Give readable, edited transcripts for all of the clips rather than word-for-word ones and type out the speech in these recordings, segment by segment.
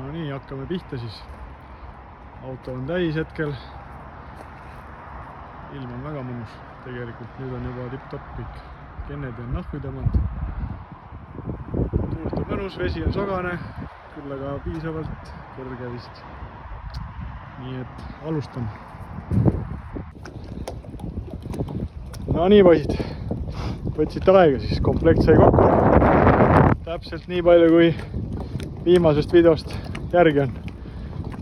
No nii, hakkame pihta siis. Auto on täis hetkel. Ilm on väga mõnus. Tegelikult nüüd on juba tipp-topp kõik. Kenned on nahku tõmmanud. Tuult on mõnus, vesi on sogane, küll aga piisavalt kõrge vist. Nii et alustan. No nii poisid, võtsite aega siis, komplekt sai kokku. Täpselt nii palju kui viimasest videost järgi on.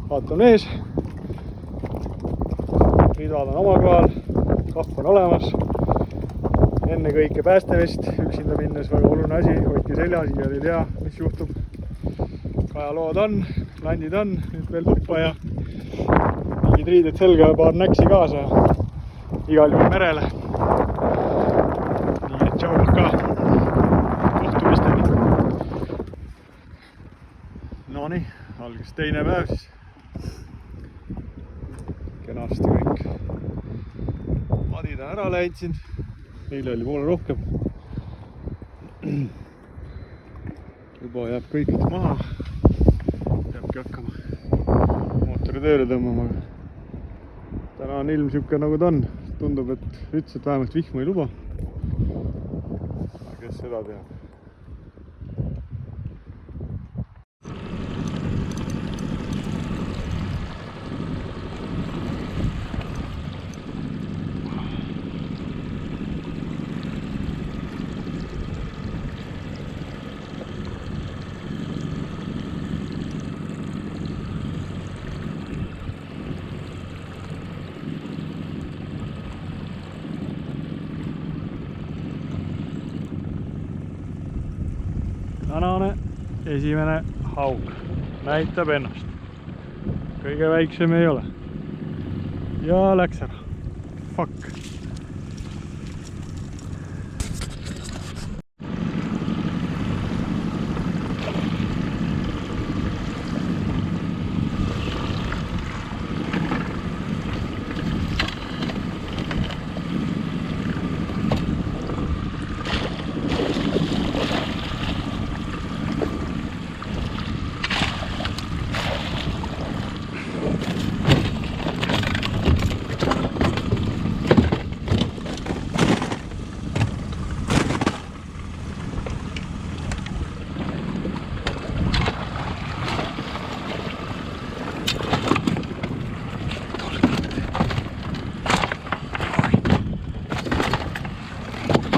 Vaat on ees. Ridad on oma kohal, kahv on olemas. Enne kõike päästevest, üksinda minnes väga oluline asi, hoidke seljas, igal ei tea, mis juhtub. Kajalood on, landid on, nüüd veel tuppa ja mingid riided selga ja paar näksi kaasa ja igal juhul merele. Nii et tšau ka, kohtumisteni. No nii, algas teine päev siis. Kenasti kõik madid on ära läinud siin. Eile oli poole rohkem. Juba jääb kõik maha. Peabki hakkama mootori tööle tõmbama. Täna on ilm siuke nagu ta on. Tundub, et ütles, et vähemalt vihma ei luba. Aga kes seda teab? Tänane esimene haug näitab ennast. Kõige väiksem ei ole. Ja läks ära. Fuck.